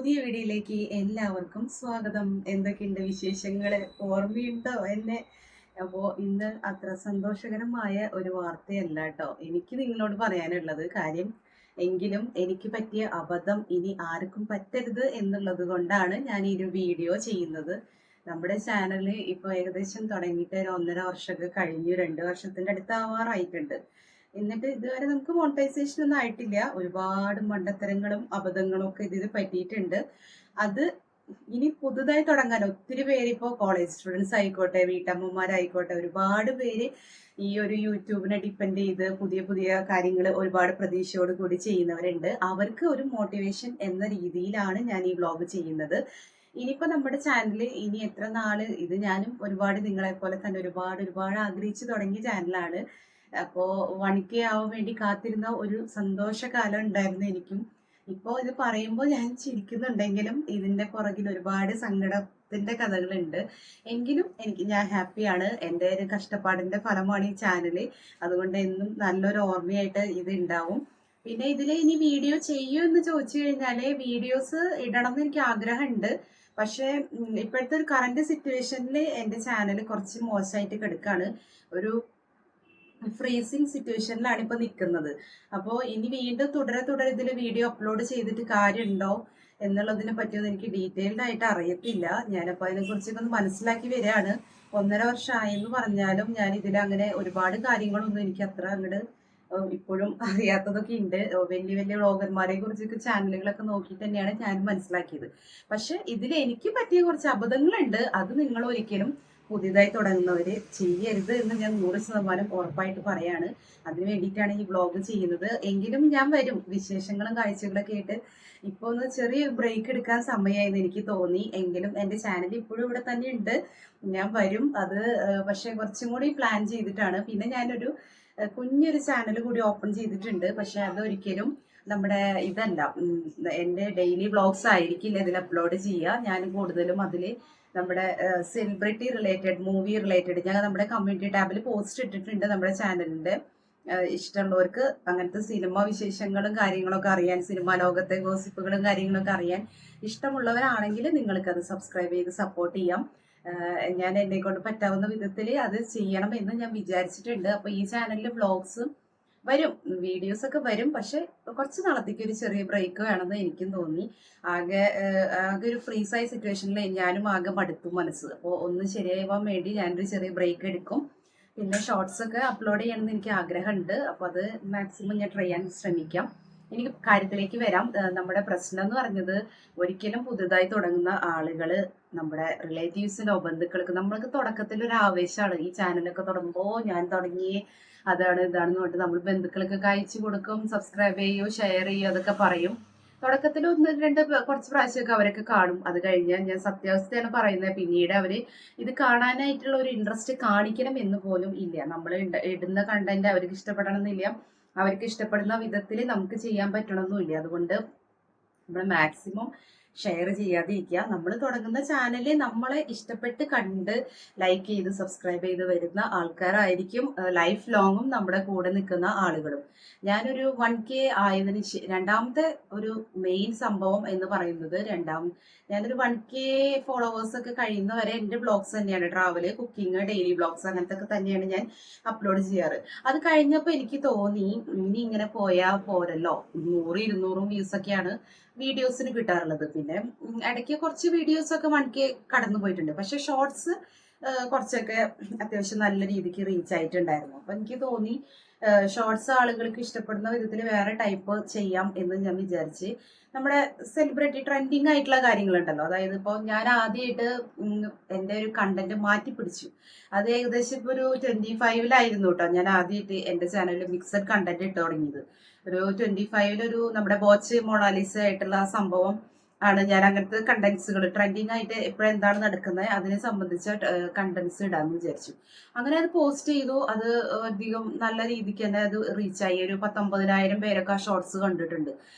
പുതിയ വീഡിയോയിലേക്ക് എല്ലാവർക്കും സ്വാഗതം. എന്തൊക്കെയുണ്ട് വിശേഷങ്ങൾ? ഓർമ്മയുണ്ടോ എന്നെ? അപ്പോൾ ഇന്ന് അത്ര സന്തോഷകരമായ ഒരു വാർത്തയല്ല കേട്ടോ എനിക്ക് നിങ്ങളോട് പറയാനുള്ളത്. കാര്യം എങ്കിലും എനിക്ക് പറ്റിയ അബദ്ധം ഇനി ആർക്കും പറ്റരുത് എന്നുള്ളത് കൊണ്ടാണ് ഞാൻ ഈ ഒരു വീഡിയോ ചെയ്യുന്നത്. നമ്മുടെ ചാനൽ ഇപ്പോൾ ഏകദേശം തുടങ്ങിയിട്ട് ഒരു 1.5 വർഷമൊക്കെ കഴിഞ്ഞു. 2 വർഷത്തിൻ്റെ അടുത്ത് ആവാറായിട്ടുണ്ട്. എന്നിട്ട് ഇതുവരെ നമുക്ക് മോണിറ്റൈസേഷൻ ഒന്നും ആയിട്ടില്ല. ഒരുപാട് മണ്ടത്തരങ്ങളും അബദ്ധങ്ങളും ഒക്കെ ഇതിൽ പറ്റിയിട്ടുണ്ട്. അത് ഇനി പുതുതായി തുടങ്ങാൻ ഒത്തിരി പേര് ഇപ്പോൾ കോളേജ് സ്റ്റുഡൻസ് ആയിക്കോട്ടെ, വീട്ടമ്മമാരായിക്കോട്ടെ, ഒരുപാട് പേര് ഈ ഒരു യൂട്യൂബിനെ ഡിപ്പെൻഡ് ചെയ്ത് പുതിയ പുതിയ കാര്യങ്ങൾ ഒരുപാട് പ്രതീക്ഷയോട് കൂടി ചെയ്യുന്നവരുണ്ട്. അവർക്ക് ഒരു മോട്ടിവേഷൻ എന്ന രീതിയിലാണ് ഞാൻ ഈ വ്ലോഗ് ചെയ്യുന്നത്. ഇനിയിപ്പോൾ നമ്മുടെ ചാനൽ ഇനി എത്ര നാള് ഇത് ഞാനും ഒരുപാട് നിങ്ങളെ പോലെ തന്നെ ഒരുപാട് ഒരുപാട് ആഗ്രഹിച്ചു തുടങ്ങിയ ചാനലാണ്. അപ്പോൾ 1K ആവാൻ വേണ്ടി കാത്തിരുന്ന ഒരു സന്തോഷകാലം ഉണ്ടായിരുന്നു എനിക്കും. ഇപ്പോൾ ഇത് പറയുമ്പോൾ ഞാൻ ചിരിക്കുന്നുണ്ടെങ്കിലും ഇതിൻ്റെ പുറകിൽ ഒരുപാട് സങ്കടത്തിൻ്റെ കഥകളുണ്ട്. എങ്കിലും ഞാൻ ഹാപ്പിയാണ്. എൻ്റെ ഒരു കഷ്ടപ്പാടിൻ്റെ ഫലമാണ് ഈ ചാനൽ. അതുകൊണ്ട് എന്നും നല്ലൊരു ഓർമ്മയായിട്ട് ഇത് ഉണ്ടാവും. പിന്നെ ഇതിൽ ഇനി വീഡിയോ ചെയ്യുമോ എന്ന് ചോദിച്ചു കഴിഞ്ഞാൽ വീഡിയോസ് ഇടണം എന്ന് എനിക്ക് ആഗ്രഹമുണ്ട്. പക്ഷേ ഇപ്പോഴത്തെ ഒരു കറണ്ട് സിറ്റുവേഷനിൽ എൻ്റെ ചാനൽ കുറച്ച് മോശമായിട്ട് കിടക്കുകയാണ്. ഒരു ഫ്രീസിങ് സിറ്റുവേഷനിലാണ് ഇപ്പൊ നിൽക്കുന്നത്. അപ്പോൾ ഇനി വീണ്ടും തുടരെ തുടരെ ഇതിൽ വീഡിയോ അപ്ലോഡ് ചെയ്തിട്ട് കാര്യമുണ്ടോ എന്നുള്ളതിനെ പറ്റിയൊന്നും എനിക്ക് ഡീറ്റെയിൽഡ് ആയിട്ട് അറിയത്തില്ല. ഞാനപ്പോൾ അതിനെക്കുറിച്ചൊക്കെ ഒന്ന് മനസ്സിലാക്കി വരികയാണ്. 1.5 വർഷമായെന്ന് പറഞ്ഞാലും ഞാൻ ഇതിൽ അങ്ങനെ ഒരുപാട് കാര്യങ്ങളൊന്നും എനിക്ക് അത്ര അങ്ങോട്ട് ഇപ്പോഴും അറിയാത്തതൊക്കെ ഉണ്ട്. വലിയ വലിയ വ്ളോഗർമാരെ കുറിച്ചൊക്കെ ചാനലുകളൊക്കെ നോക്കിയിട്ട് തന്നെയാണ് ഞാൻ മനസ്സിലാക്കിയത്. പക്ഷെ ഇതിൽ എനിക്ക് പറ്റിയ കുറച്ച് അബദ്ധങ്ങളുണ്ട്. അത് നിങ്ങൾ ഒരിക്കലും പുതിയതായി തുടങ്ങുന്നവര് ചെയ്യരുത് എന്ന് ഞാൻ 100% ഉറപ്പായിട്ട് പറയാണ്. അതിന് വേണ്ടിയിട്ടാണ് ഈ വ്ളോഗ് ചെയ്യുന്നത്. എങ്കിലും ഞാൻ വരും വിശേഷങ്ങളും കാഴ്ചകളൊക്കെ ആയിട്ട്. ഇപ്പോൾ ഒന്ന് ചെറിയ ബ്രേക്ക് എടുക്കാൻ സമയമായെന്ന് എനിക്ക് തോന്നി. എങ്കിലും എൻ്റെ ചാനൽ ഇപ്പോഴും ഇവിടെ തന്നെ ഉണ്ട്. ഞാൻ വരും. അത് പക്ഷെ കുറച്ചും കൂടി പ്ലാൻ ചെയ്തിട്ടാണ്. പിന്നെ ഞാനൊരു കുഞ്ഞൊരു ചാനൽ കൂടി ഓപ്പൺ ചെയ്തിട്ടുണ്ട്. പക്ഷെ അതൊരിക്കലും നമ്മുടെ ഇതല്ല, എൻ്റെ ഡെയിലി വ്ളോഗ്സ് ആയിരിക്കില്ല ഇതിൽ അപ്ലോഡ് ചെയ്യുക. ഞാൻ കൂടുതലും അതിൽ നമ്മുടെ സെലിബ്രിറ്റി റിലേറ്റഡ്, മൂവി റിലേറ്റഡ് ഞാൻ നമ്മുടെ കമ്മ്യൂണിറ്റി ടാബിൽ പോസ്റ്റ് ഇട്ടിട്ടുണ്ട്. നമ്മുടെ ചാനലിൻ്റെ ഇഷ്ടമുള്ളവർക്ക് അങ്ങനത്തെ സിനിമ വിശേഷങ്ങളും കാര്യങ്ങളൊക്കെ അറിയാൻ, സിനിമാ ലോകത്തെ ഗോസിപ്പുകളും കാര്യങ്ങളൊക്കെ അറിയാൻ ഇഷ്ടമുള്ളവരാണെങ്കിൽ നിങ്ങൾക്കത് സബ്സ്ക്രൈബ് ചെയ്ത് സപ്പോർട്ട് ചെയ്യാം. ഞാൻ എന്നെ കൊണ്ട് പറ്റാവുന്ന വിധത്തിൽ അത് ചെയ്യണം എന്ന് ഞാൻ വിചാരിച്ചിട്ടുണ്ട്. അപ്പോൾ ഈ ചാനലിൽ വ്ളോഗ്സും വരും, വീഡിയോസ് ഒക്കെ വരും. പക്ഷെ കുറച്ച് നാളത്തേക്ക് ഒരു ചെറിയ ബ്രേക്ക് വേണമെന്ന് എനിക്കും തോന്നി. ആകെ ഒരു ഫ്രീസായ സിറ്റുവേഷനിൽ ഞാനും ആകെ മടുത്തു മനസ്സ്. അപ്പോൾ ഒന്ന് ശരിയാവാൻ വേണ്ടി ഞാനൊരു ചെറിയ ബ്രേക്ക് എടുക്കും. പിന്നെ ഷോർട്സ് ഒക്കെ അപ്ലോഡ് ചെയ്യണമെന്ന് എനിക്ക് ആഗ്രഹമുണ്ട്. അപ്പോൾ അത് മാക്സിമം ഞാൻ ട്രൈ ചെയ്യാൻ ശ്രമിക്കാം. എനിക്ക് കാര്യത്തിലേക്ക് വരാം. നമ്മുടെ പ്രശ്നം എന്ന് പറഞ്ഞത്, ഒരിക്കലും പുതുതായി തുടങ്ങുന്ന ആളുകൾ, നമ്മുടെ റിലേറ്റീവ്സിനോ ബന്ധുക്കൾക്ക്, നമ്മൾക്ക് തുടക്കത്തിൽ ഒരു ആവേശമാണ്. ഈ ചാനലൊക്കെ തുടങ്ങുമ്പോൾ ഞാൻ തുടങ്ങി അതാണ് ഇതാണെന്ന് പറഞ്ഞിട്ട് നമ്മൾ ബന്ധുക്കൾക്കൊക്കെ അയച്ചു കൊടുക്കും, സബ്സ്ക്രൈബ് ചെയ്യോ ഷെയർ ചെയ്യോ അതൊക്കെ പറയും. തുടക്കത്തിൽ 1-2 കുറച്ച് പ്രാവശ്യമൊക്കെ അവരൊക്കെ കാണും. അത് കഴിഞ്ഞാൽ ഞാൻ സത്യാവസ്ഥയാണ് പറയുന്നത്. പിന്നീട് അവർ ഇത് കാണാനായിട്ടുള്ള ഒരു ഇൻട്രസ്റ്റ് കാണിക്കണം എന്ന് പോലും ഇല്ല. നമ്മൾ ഇടുന്ന കണ്ടന്റ് അവർക്ക് ഇഷ്ടപ്പെടണമെന്നില്ല. അവർക്ക് ഇഷ്ടപ്പെടുന്ന വിധത്തിൽ നമുക്ക് ചെയ്യാൻ പറ്റണമെന്നില്ല. അതുകൊണ്ട് നമ്മൾ മാക്സിമം ഷെയർ ചെയ്യാതിരിക്കുക. നമ്മൾ തുടങ്ങുന്ന ചാനൽ നമ്മളെ ഇഷ്ടപ്പെട്ട് കണ്ട് ലൈക്ക് ചെയ്ത് സബ്സ്ക്രൈബ് ചെയ്ത് വരുന്ന ആൾക്കാരായിരിക്കും ലൈഫ് ലോങ്ങും നമ്മുടെ കൂടെ നിൽക്കുന്ന ആളുകളും. ഞാനൊരു 1K ആയതിന് രണ്ടാമത്തെ ഒരു മെയിൻ സംഭവം എന്ന് പറയുന്നത്, ഞാനൊരു 1K ഫോളോവേഴ്സ് ഒക്കെ കഴിയുന്നവരെ എൻ്റെ വ്ളോഗ്സ് തന്നെയാണ്, ട്രാവല്, കുക്കിംഗ്, ഡെയിലി വ്ളോഗ്സ് അങ്ങനത്തെ ഒക്കെ തന്നെയാണ് ഞാൻ അപ്ലോഡ് ചെയ്യാറ്. അത് കഴിഞ്ഞപ്പോൾ എനിക്ക് തോന്നി ഇനി ഇങ്ങനെ പോയാൽ പോരല്ലോ. 100-200 വ്യൂസ് ഒക്കെയാണ് വീഡിയോസിന് കിട്ടാറുള്ളത്. പിന്നെ ഇടയ്ക്ക് കുറച്ച് വീഡിയോസ് ഒക്കെ 1K കടന്നു പോയിട്ടുണ്ട്. പക്ഷെ ഷോർട്സ് കുറച്ചൊക്കെ അത്യാവശ്യം നല്ല രീതിക്ക് റീച്ച് ആയിട്ടുണ്ടായിരുന്നു. അപ്പൊ എനിക്ക് തോന്നി ഷോർട്സ് ആളുകൾക്ക് ഇഷ്ടപ്പെടുന്ന വിധത്തിൽ വേറെ ടൈപ്പ് ചെയ്യാം എന്ന് ഞാൻ വിചാരിച്ച് നമ്മുടെ സെലിബ്രിറ്റി ട്രെൻഡിങ് ആയിട്ടുള്ള കാര്യങ്ങളുണ്ടല്ലോ, അതായത് ഇപ്പോൾ ഞാൻ ആദ്യമായിട്ട് എൻ്റെ ഒരു കണ്ടന്റ് മാറ്റി പിടിച്ചു. അത് ഏകദേശം ഇപ്പോൾ ഒരു 25-ലായിരുന്നു കേട്ടോ ഞാൻ ആദ്യമായിട്ട് എൻ്റെ ചാനലിൽ മിക്സഡ് കണ്ടന്റ് ഇട്ട് തുടങ്ങിയത്. ഒരു 25-ലൊരു നമ്മുടെ ബോച്ച് മൊണാലിസ ആയിട്ടുള്ള സംഭവം ആണ്. ഞാൻ അങ്ങനത്തെ കണ്ടന്റ്സുകൾ ട്രെൻഡിങ് ആയിട്ട് എപ്പോഴെന്താണ് നടക്കുന്നത് അതിനെ സംബന്ധിച്ച കണ്ടന്റ്സ് ഇടാമെന്ന് വിചാരിച്ചു. അങ്ങനെ അത് പോസ്റ്റ് ചെയ്തു. അത് അധികം നല്ല രീതിക്ക് തന്നെ അത് റീച്ചായി. ഒരു 19,000 പേരൊക്കെ ആ ഷോർട്സ് കണ്ടിട്ടുണ്ട്.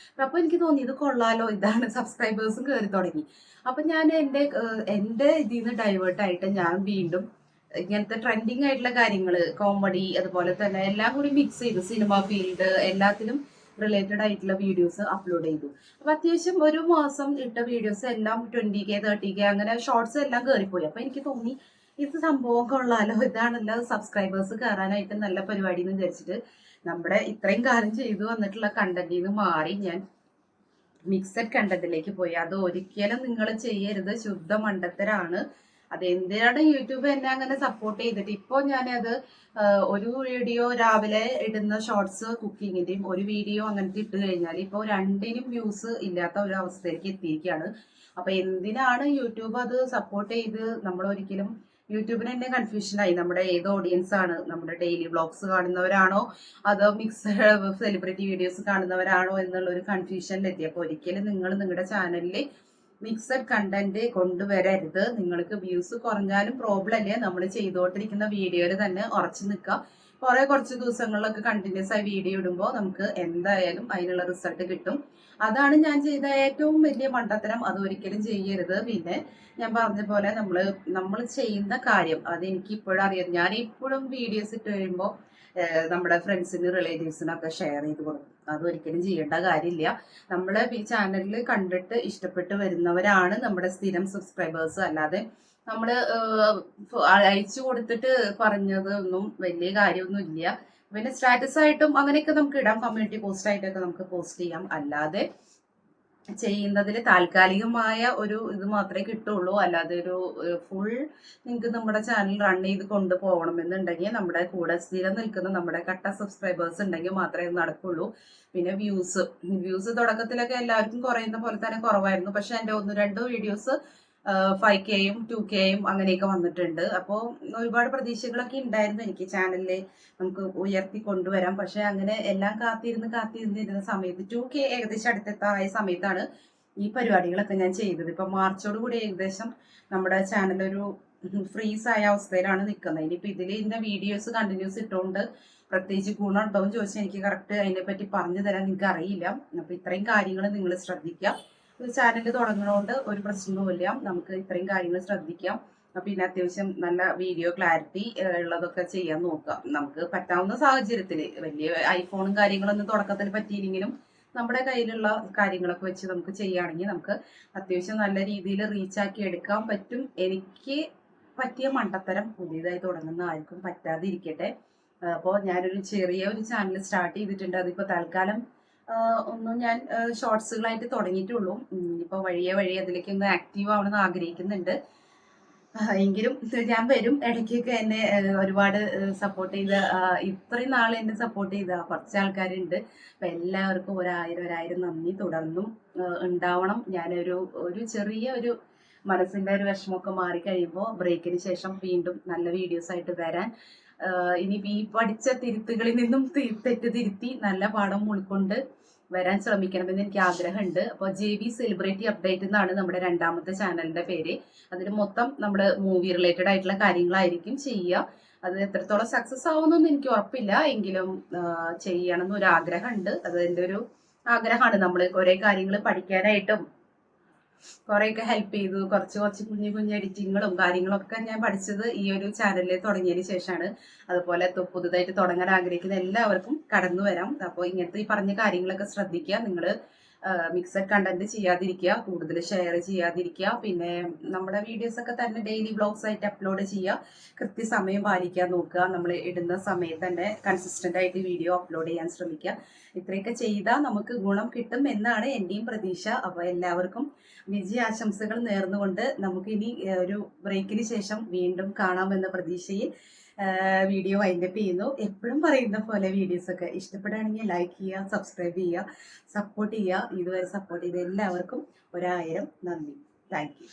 അപ്പൊ എനിക്ക് തോന്നി ഇത് കൊള്ളാലോ, ഇതാണ് സബ്സ്ക്രൈബേഴ്സും കയറി തുടങ്ങി. അപ്പൊ ഞാൻ എൻ്റെ ഇതിൽ നിന്ന് ഡൈവേർട്ടായിട്ട് ഞാൻ വീണ്ടും ഇങ്ങനത്തെ ട്രെൻഡിങ് ആയിട്ടുള്ള കാര്യങ്ങൾ, കോമഡി, അതുപോലെ തന്നെ എല്ലാം കൂടി മിക്സ് ചെയ്ത് സിനിമ ഫീൽഡ് എല്ലാത്തിലും റിലേറ്റഡ് ആയിട്ടുള്ള വീഡിയോസ് അപ്ലോഡ് ചെയ്തു. അപ്പൊ അത്യാവശ്യം ഒരു മാസം ഇട്ട വീഡിയോസ് എല്ലാം 20K 30K അങ്ങനെ ഷോർട്സ് എല്ലാം കയറിപ്പോയി. അപ്പൊ എനിക്ക് തോന്നി ഇത് സംഭവം കൊള്ളാലോ, ഇതാണല്ലോ സബ്സ്ക്രൈബേഴ്സ് കയറാനായിട്ട് നല്ല പരിപാടി എന്ന് വിചാരിച്ചിട്ട് നമ്മുടെ ഇത്രയും കാലം ചെയ്തു വന്നിട്ടുള്ള കണ്ടന്റിൽ നിന്ന് മാറി ഞാൻ മിക്സഡ് കണ്ടന്റിലേക്ക് പോയി. അത് ഒരിക്കലും നിങ്ങൾ ചെയ്യരുത്, ശുദ്ധ മണ്ടത്തരാണ്. അത് എന്തിനാണ് യൂട്യൂബ് എന്നെ അങ്ങനെ സപ്പോർട്ട് ചെയ്തിട്ട് ഇപ്പോൾ ഞാനത് ഒരു വീഡിയോ രാവിലെ ഇടുന്ന ഷോർട്സ് കുക്കിങ്ങിന്റെയും ഒരു വീഡിയോ അങ്ങനത്തെ ഇട്ട് കഴിഞ്ഞാൽ ഇപ്പോൾ രണ്ടിനും വ്യൂസ് ഇല്ലാത്ത ഒരു അവസ്ഥയിലേക്ക് എത്തിയിരിക്കുകയാണ്. അപ്പൊ എന്തിനാണ് യൂട്യൂബ് അത് സപ്പോർട്ട് ചെയ്ത്? നമ്മൾ ഒരിക്കലും യൂട്യൂബിന് തന്നെ കൺഫ്യൂഷനായി, നമ്മുടെ ഏത് ഓഡിയൻസ് ആണ്, നമ്മുടെ ഡെയിലി വ്ളോഗ്സ് കാണുന്നവരാണോ അതോ മിക്സഡ് സെലിബ്രിറ്റി വീഡിയോസ് കാണുന്നവരാണോ എന്നുള്ള ഒരു കൺഫ്യൂഷനിലെത്തി. അപ്പൊ ഒരിക്കലും നിങ്ങൾ നിങ്ങളുടെ ചാനലിൽ മിക്സഡ് കണ്ടന്റ് കൊണ്ടുവരരുത്. നിങ്ങൾക്ക് വ്യൂസ് കുറഞ്ഞാലും പ്രോബ്ലം അല്ലേ, നമ്മൾ ചെയ്തുകൊണ്ടിരിക്കുന്ന വീഡിയോയിൽ തന്നെ ഉറച്ചു നിൽക്കുക. കുറച്ച് ദിവസങ്ങളിലൊക്കെ കണ്ടിന്യൂസ് ആയി വീഡിയോ ഇടുമ്പോൾ നമുക്ക് എന്തായാലും അതിനുള്ള റിസൾട്ട് കിട്ടും. അതാണ് ഞാൻ ചെയ്ത ഏറ്റവും വലിയ മണ്ടത്തരം. അത് ഒരിക്കലും ചെയ്യരുത്. പിന്നെ ഞാൻ പറഞ്ഞ പോലെ നമ്മൾ ചെയ്യുന്ന കാര്യം അത് എനിക്ക് ഇപ്പോഴും അറിയാം. ഞാൻ ഇപ്പോഴും വീഡിയോസ് ഇട്ട് കഴിയുമ്പോൾ നമ്മുടെ ഫ്രണ്ട്സിന് റിലേറ്റീവ്സിനൊക്കെ ഷെയർ ചെയ്ത് കൊടുക്കും. അതൊരിക്കലും ചെയ്യേണ്ട കാര്യമില്ല. നമ്മളെ ഈ ചാനലിൽ കണ്ടിട്ട് ഇഷ്ടപ്പെട്ട് വരുന്നവരാണ് നമ്മുടെ സ്ഥിരം സബ്സ്ക്രൈബേഴ്സ്. അല്ലാതെ നമ്മൾ അയച്ചു കൊടുത്തിട്ട് പറഞ്ഞതൊന്നും വലിയ കാര്യമൊന്നും ഇല്ല. പിന്നെ സ്റ്റാറ്റസ് ആയിട്ടും അങ്ങനെയൊക്കെ നമുക്ക് ഇടാം, കമ്മ്യൂണിറ്റി പോസ്റ്റ് ആയിട്ടൊക്കെ നമുക്ക് പോസ്റ്റ് ചെയ്യാം. അല്ലാതെ ചെയ്യുന്നതിൽ താൽക്കാലികമായ ഒരു ഇത് മാത്രമേ കിട്ടുള്ളൂ. അല്ലാതെ ഒരു ഫുൾ നിങ്ങൾക്ക് നമ്മുടെ ചാനൽ റൺ ചെയ്ത് കൊണ്ടുപോകണമെന്നുണ്ടെങ്കിൽ നമ്മുടെ കൂടെ സ്ഥിരം നിൽക്കുന്ന നമ്മുടെ കട്ട സബ്സ്ക്രൈബേഴ്സ് ഉണ്ടെങ്കിൽ മാത്രമേ ഇത് നടക്കുള്ളൂ. പിന്നെ വ്യൂസ് തുടക്കത്തിലൊക്കെ എല്ലാവർക്കും കുറയുന്ന പോലെ തന്നെ കുറവായിരുന്നു. പക്ഷെ എൻ്റെ 1-2 വീഡിയോസ് 5Kയും 2Kയും അങ്ങനെയൊക്കെ വന്നിട്ടുണ്ട്. അപ്പോൾ ഒരുപാട് പ്രതീക്ഷകളൊക്കെ ഉണ്ടായിരുന്നു എനിക്ക് ചാനലിൽ നമുക്ക് ഉയർത്തി കൊണ്ടുവരാം. പക്ഷെ അങ്ങനെ എല്ലാം കാത്തിരുന്നിരുന്ന സമയത്ത് 2K ഏകദേശം അടുത്തെത്താറായ സമയത്താണ് ഈ പരിപാടികളൊക്കെ ഞാൻ ചെയ്തത്. ഇപ്പൊ മാർച്ചോട് കൂടി ഏകദേശം നമ്മുടെ ചാനൽ ഒരു ഫ്രീസ് ആയ അവസ്ഥയിലാണ് നിൽക്കുന്നത്. ഇനിയിപ്പോ ഇതിന്റെ വീഡിയോസ് കണ്ടിന്യൂസ് ഇട്ടുകൊണ്ട് പ്രത്യേകിച്ച് ഗുണമുണ്ടോ എന്ന് ചോദിച്ചാൽ എനിക്ക് കറക്റ്റ് അതിനെ പറ്റി പറഞ്ഞു തരാൻ നിങ്ങൾക്ക് അറിയില്ല. അപ്പൊ ഇത്രയും കാര്യങ്ങൾ നിങ്ങൾ ശ്രദ്ധിക്കുക. ഒരു ചാനൽ തുടങ്ങുന്നതുകൊണ്ട് ഒരു പ്രശ്നവുമില്ല, നമുക്ക് ഇത്രയും കാര്യങ്ങൾ ശ്രദ്ധിക്കാം. പിന്നെ അത്യാവശ്യം നല്ല വീഡിയോ ക്ലാരിറ്റി ഉള്ളതൊക്കെ ചെയ്യാൻ നോക്കാം. നമുക്ക് പറ്റാവുന്ന സാഹചര്യത്തിൽ വലിയ ഐഫോണും കാര്യങ്ങളൊന്നും തുടക്കത്തിൽ പറ്റിയില്ലെങ്കിലും നമ്മുടെ കയ്യിലുള്ള കാര്യങ്ങളൊക്കെ വെച്ച് നമുക്ക് ചെയ്യുകയാണെങ്കിൽ നമുക്ക് അത്യാവശ്യം നല്ല രീതിയിൽ റീച്ചാക്കി എടുക്കാൻ പറ്റും. എനിക്ക് പറ്റിയ മണ്ടത്തരം പുതിയതായി തുടങ്ങുന്ന ആർക്കും പറ്റാതിരിക്കട്ടെ. അപ്പോൾ ഞാനൊരു ചെറിയ ഒരു ചാനൽ സ്റ്റാർട്ട് ചെയ്തിട്ടുണ്ട്. അതിപ്പോൾ തൽക്കാലം ഒന്നും ഞാൻ ഷോർട്സുകളായിട്ട് തുടങ്ങിയിട്ടുള്ളൂ. ഇപ്പോൾ വഴിയെ അതിലേക്ക് ഒന്ന് ആക്റ്റീവ് ആവണമെന്ന് ആഗ്രഹിക്കുന്നുണ്ട്. എങ്കിലും ഞാൻ വരും. ഇടയ്ക്കൊക്കെ എന്നെ ഒരുപാട് സപ്പോർട്ട് ചെയ്ത, ഇത്രയും നാൾ എന്നെ സപ്പോർട്ട് ചെയ്ത കുറച്ച് ആൾക്കാരുണ്ട്. അപ്പം എല്ലാവർക്കും 1000 നന്ദി തുടർന്നും ഉണ്ടാവണം. ഞാനൊരു ചെറിയ ഒരു മനസ്സിൻ്റെ ഒരു വിഷമമൊക്കെ മാറിക്കഴിയുമ്പോൾ ബ്രേക്കിന് ശേഷം വീണ്ടും നല്ല വീഡിയോസ് ആയിട്ട് വരാൻ, ഇനി ഈ പഠിച്ച തിരുത്തുകളിൽ നിന്നും തെറ്റ് തിരുത്തി നല്ല പാഠം ഉൾക്കൊണ്ട് വരാൻ ശ്രമിക്കണമെന്ന് എനിക്ക് ആഗ്രഹമുണ്ട്. അപ്പോൾ JB സെലിബ്രിറ്റി അപ്ഡേറ്റ് എന്നാണ് നമ്മുടെ 2ാമത്തെ ചാനലിന്റെ പേര്. അതിൽ മൊത്തം നമ്മുടെ മൂവി റിലേറ്റഡ് ആയിട്ടുള്ള കാര്യങ്ങളായിരിക്കും ചെയ്യുക. അത് എത്രത്തോളം സക്സസ് ആവുമെന്നൊന്നും എനിക്ക് ഉറപ്പില്ല, എങ്കിലും ചെയ്യണം എന്നൊരു ആഗ്രഹമുണ്ട്. അത് എൻ്റെ ഒരു ആഗ്രഹമാണ്. നമ്മൾ കുറേ കാര്യങ്ങൾ പഠിക്കാനായിട്ടും കുറേയൊക്കെ ഹെൽപ്പ് ചെയ്തു. കുറച്ച് കുഞ്ഞു എഡിറ്റിങ്ങുകളും കാര്യങ്ങളൊക്കെ ഞാൻ പഠിച്ചത് ഈ ഒരു ചാനലിൽ തുടങ്ങിയതിന് ശേഷമാണ്. അതുപോലെ പുതുതായിട്ട് തുടങ്ങാൻ ആഗ്രഹിക്കുന്ന എല്ലാവർക്കും കടന്നു വരാം. അപ്പോൾ ഇങ്ങനത്തെ ഈ പറഞ്ഞ കാര്യങ്ങളൊക്കെ ശ്രദ്ധിക്കുക. നിങ്ങൾ മിക്സഡ് കണ്ടന്റ് ചെയ്യാതിരിക്കുക, കൂടുതൽ ഷെയർ ചെയ്യാതിരിക്കുക. പിന്നെ നമ്മുടെ വീഡിയോസ് ഒക്കെ തന്നെ ഡെയിലി വ്ളോഗ്സ് ആയിട്ട് അപ്ലോഡ് ചെയ്യുക. കൃത്യസമയം പാലിക്കാൻ നോക്കുക. നമ്മൾ ഇടുന്ന സമയത്ത് തന്നെ കൺസിസ്റ്റന്റ് ആയിട്ട് വീഡിയോ അപ്ലോഡ് ചെയ്യാൻ ശ്രമിക്കുക. ഇത്രയൊക്കെ ചെയ്താൽ നമുക്ക് ഗുണം കിട്ടും എന്നാണ് എൻ്റെയും പ്രതീക്ഷ. അപ്പോൾ എല്ലാവർക്കും വിജയാശംസകൾ നേർന്നുകൊണ്ട് നമുക്കിനി ഒരു ബ്രേക്കിന് ശേഷം വീണ്ടും കാണാമെന്ന പ്രതീക്ഷയിൽ വീഡിയോ വൈൻഡപ്പ് ചെയ്യുന്നു. എപ്പോഴും പറയുന്ന പോലെ വീഡിയോസൊക്കെ ഇഷ്ടപ്പെടുകയാണെങ്കിൽ ലൈക്ക് ചെയ്യുക, സബ്സ്ക്രൈബ് ചെയ്യുക, സപ്പോർട്ട് ചെയ്യുക. ഇതുവരെ സപ്പോർട്ട് ചെയ്ത എല്ലാവർക്കും 1000 നന്ദി. Thank you.